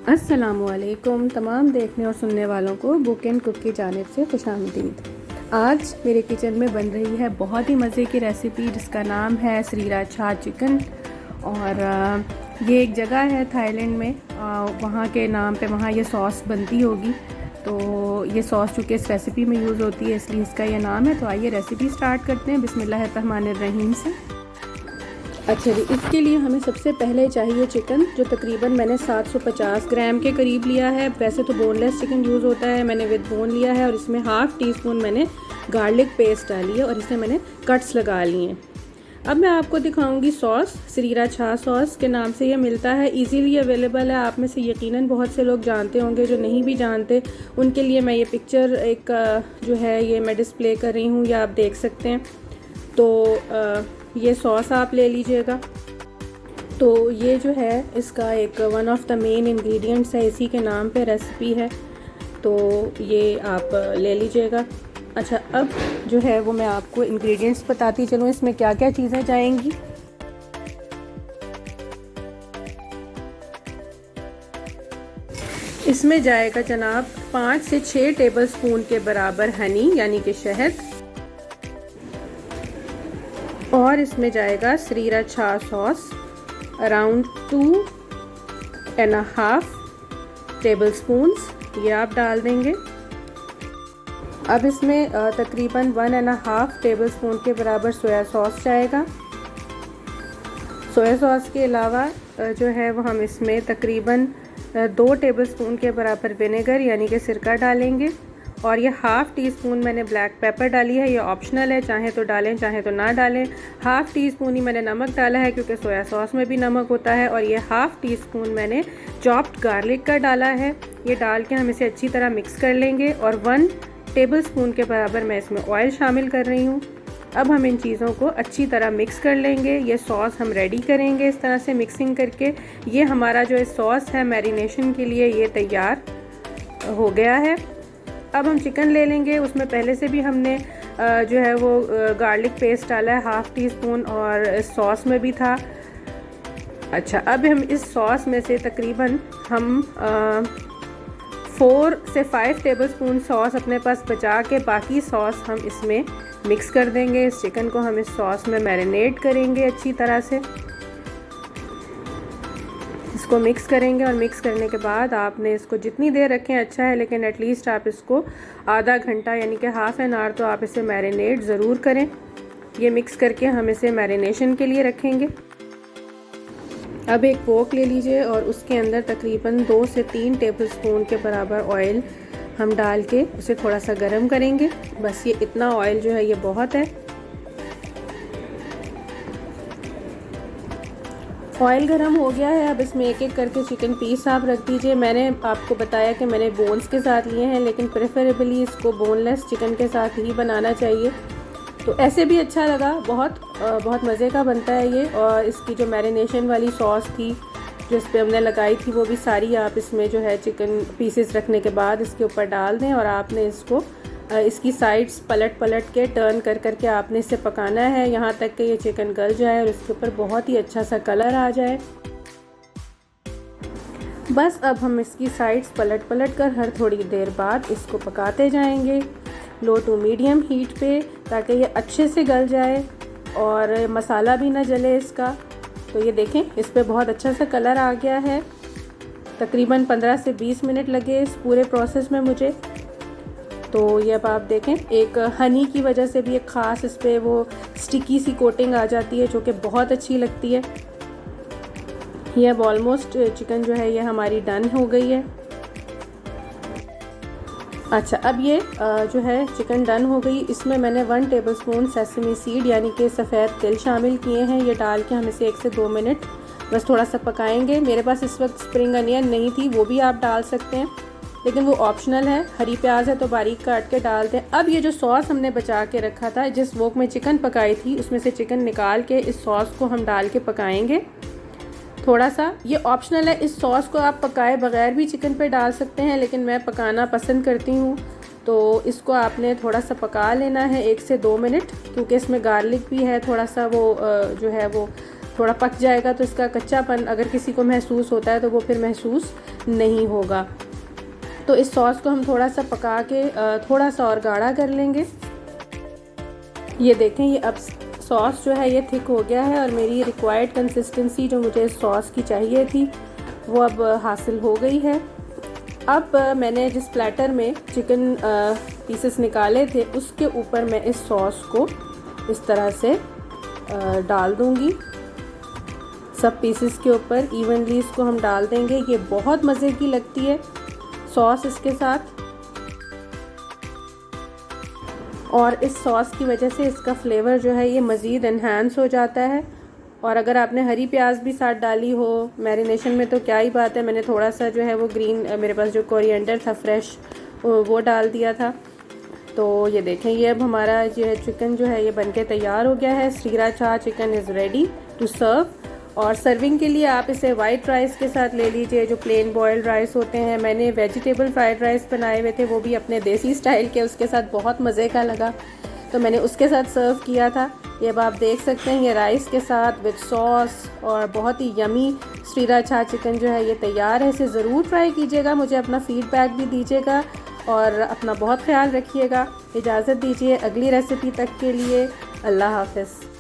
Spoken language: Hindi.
अस्सलामुअलैकुम तमाम देखने और सुनने वालों को बुक एंड कुक की जानिब से खुशामदीद। आज मेरे किचन में बन रही है बहुत ही मज़े की रेसिपी जिसका नाम है श्रीराचा चिकन। और ये एक जगह है थाईलैंड में, वहाँ के नाम पे वहाँ ये सॉस बनती होगी। तो ये सॉस चूँकि इस रेसिपी में यूज़ होती है इसलिए इसका ये नाम है। तो आइए रेसिपी स्टार्ट करते हैं बिस्मिल्लाहिर्रहमानिर्रहीम से। अच्छा जी, इसके लिए हमें सबसे पहले चाहिए चिकन, जो तकरीबन मैंने 750 ग्राम के करीब लिया है। वैसे तो बोनलेस चिकन यूज़ होता है, मैंने विद बोन लिया है। और इसमें हाफ़ टी स्पून मैंने गार्लिक पेस्ट डाली है और इसे मैंने कट्स लगा लिए हैं। अब मैं आपको दिखाऊंगी सॉस। श्रीराचा सॉस के नाम से ये मिलता है, इजीली अवेलेबल है। आप में से यकीनन बहुत से लोग जानते होंगे, जो नहीं भी जानते उनके लिए मैं ये पिक्चर एक जो है ये मैं डिस्प्ले कर रही हूँ, या आप देख सकते हैं। तो ये सॉस आप ले लीजिएगा। तो ये जो है इसका एक one of the main ingredients है, इसी के नाम पे रेसिपी है। तो ये आप ले लीजिएगा। अच्छा, अब जो है वो मैं आपको इंग्रेडिएंट्स बताती चलूँ इसमें क्या क्या चीज़ें जाएंगी। इसमें जाएगा जनाब 5 से 6 टेबलस्पून के बराबर हनी यानी कि शहद, और इसमें जाएगा श्रीराचा सॉस अराउंड 2.5 टेबलस्पून्स, ये आप डाल देंगे। अब इसमें तकरीबन 1.5 टेबलस्पून के बराबर सोया सॉस जाएगा। सोया सॉस के अलावा जो है वो हम इसमें तकरीबन 2 टेबलस्पून के बराबर विनेगर यानी कि सिरका डालेंगे। और ये हाफ़ टी स्पून मैंने ब्लैक पेपर डाली है, ये ऑप्शनल है, चाहे तो डालें चाहे तो ना डालें। हाफ़ टी स्पून ही मैंने नमक डाला है क्योंकि सोया सॉस में भी नमक होता है। और ये हाफ़ टी स्पून मैंने चॉप्ड गार्लिक का डाला है। ये डाल के हम इसे अच्छी तरह मिक्स कर लेंगे। और 1 टेबल स्पून के बराबर मैं इसमें ऑयल शामिल कर रही हूँ। अब हम इन चीज़ों को अच्छी तरह मिक्स कर लेंगे। ये सॉस हम रेडी करेंगे इस तरह से मिक्सिंग करके। ये हमारा जो सॉस है मैरिनेशन के लिए ये तैयार हो गया है। अब हम चिकन ले लेंगे। उसमें पहले से भी हमने जो है वो गार्लिक पेस्ट डाला है हाफ़ टी स्पून, और इस सॉस में भी था। अच्छा, अब हम इस सॉस में से तकरीबन हम 4 से 5 टेबलस्पून सॉस अपने पास बचा के बाकी सॉस हम इसमें मिक्स कर देंगे। इस चिकन को हम इस सॉस में मैरिनेट करेंगे अच्छी तरह से। इसको मिक्स करेंगे और मिक्स करने के बाद आपने इसको जितनी देर रखें अच्छा है, लेकिन एटलीस्ट आप इसको आधा घंटा यानी कि हाफ़ एन आवर तो आप इसे मैरिनेट ज़रूर करें। ये मिक्स करके हम इसे मैरिनेशन के लिए रखेंगे। अब एक पोक ले लीजिए और उसके अंदर तकरीबन 2 से 3 टेबलस्पून के बराबर ऑयल हम डाल के उसे थोड़ा सा गर्म करेंगे। बस ये इतना ऑयल जो है ये बहुत है। ऑयल गर्म हो गया है। अब इसमें एक एक करके चिकन पीस आप रख दीजिए। मैंने आपको बताया कि मैंने बोन्स के साथ लिए हैं, लेकिन प्रेफरेबली इसको बोनलेस चिकन के साथ ही बनाना चाहिए। तो ऐसे भी अच्छा लगा, बहुत मज़े का बनता है ये। और इसकी जो मैरिनेशन वाली सॉस थी जो इस पर हमने लगाई थी वो भी सारी आप इसमें जो है चिकन पीसेस रखने के बाद इसके ऊपर डाल दें। और आपने इसको इसकी साइड्स पलट के टर्न कर के आपने इसे पकाना है यहाँ तक कि ये चिकन गल जाए और इसके ऊपर बहुत ही अच्छा सा कलर आ जाए। बस अब हम इसकी साइड्स पलट कर हर थोड़ी देर बाद इसको पकाते जाएंगे लो टू मीडियम हीट पे, ताकि ये अच्छे से गल जाए और मसाला भी ना जले इसका। तो ये देखें, इस पर बहुत अच्छा सा कलर आ गया है। तकरीबन 15 से 20 मिनट लगे इस पूरे प्रोसेस में मुझे। तो ये अब आप देखें, एक हनी की वजह से भी एक ख़ास इस पर वो स्टिकी सी कोटिंग आ जाती है जो कि बहुत अच्छी लगती है। ये अब ऑलमोस्ट चिकन जो है ये हमारी डन हो गई है। अच्छा, अब ये जो है चिकन डन हो गई। इसमें मैंने 1 टेबलस्पून सेसमी सीड यानी कि सफ़ेद तिल शामिल किए हैं। ये डाल के हम इसे 1 से 2 मिनट बस थोड़ा सा पकाएंगे। मेरे पास इस वक्त स्प्रिंग अनियन नहीं थी, वो भी आप डाल सकते हैं, लेकिन वो ऑप्शनल है। हरी प्याज है तो बारीक काट के डाल दें। अब ये जो सॉस हमने बचा के रखा था, जिस वोक में चिकन पकाई थी, उसमें से चिकन निकाल के इस सॉस को हम डाल के पकाएंगे थोड़ा सा। ये ऑप्शनल है, इस सॉस को आप पकाए बगैर भी चिकन पे डाल सकते हैं, लेकिन मैं पकाना पसंद करती हूँ। तो इसको आपने थोड़ा सा पका लेना है 1 से 2 मिनट, क्योंकि इसमें गार्लिक भी है, थोड़ा सा वो जो है वो थोड़ा पक जाएगा तो इसका कच्चापन अगर किसी को महसूस होता है तो वो फिर महसूस नहीं होगा। तो इस सॉस को हम थोड़ा सा पका के थोड़ा सा और गाढ़ा कर लेंगे। ये देखें, ये अब सॉस जो है ये थिक हो गया है और मेरी रिक्वायर्ड कंसिस्टेंसी जो मुझे इस सॉस की चाहिए थी वो अब हासिल हो गई है। अब मैंने जिस प्लेटर में चिकन पीसेस निकाले थे उसके ऊपर मैं इस सॉस को इस तरह से डाल दूंगी। सब पीसेस के ऊपर इवनली इसको हम डाल देंगे। ये बहुत मज़े की लगती है सॉस इसके साथ, और इस सॉस की वजह से इसका फ्लेवर जो है ये मज़ीद एनहांस हो जाता है। और अगर आपने हरी प्याज भी साथ डाली हो मैरिनेशन में तो क्या ही बात है। मैंने थोड़ा सा जो है वो ग्रीन, मेरे पास जो कोरिएंडर था फ्रेश, वो डाल दिया था। तो ये देखें, ये अब हमारा जो है चिकन जो है ये बनके तैयार हो गया है। Sriracha chicken is ready to serve. और सर्विंग के लिए आप इसे वाइट राइस के साथ ले लीजिए, जो प्लेन बॉयल्ड राइस होते हैं। मैंने वेजिटेबल फ्राइड राइस बनाए हुए थे, वो भी अपने देसी स्टाइल के, उसके साथ बहुत मज़े का लगा तो मैंने उसके साथ सर्व किया था। ये अब आप देख सकते हैं, ये राइस के साथ विद सॉस और बहुत ही यमी श्रीराचा चिकन जो है ये तैयार है। इसे ज़रूर ट्राई कीजिएगा, मुझे अपना फ़ीडबैक भी दीजिएगा और अपना बहुत ख्याल रखिएगा। इजाज़त दीजिए अगली रेसिपी तक के लिए। अल्लाह हाफ़िज़।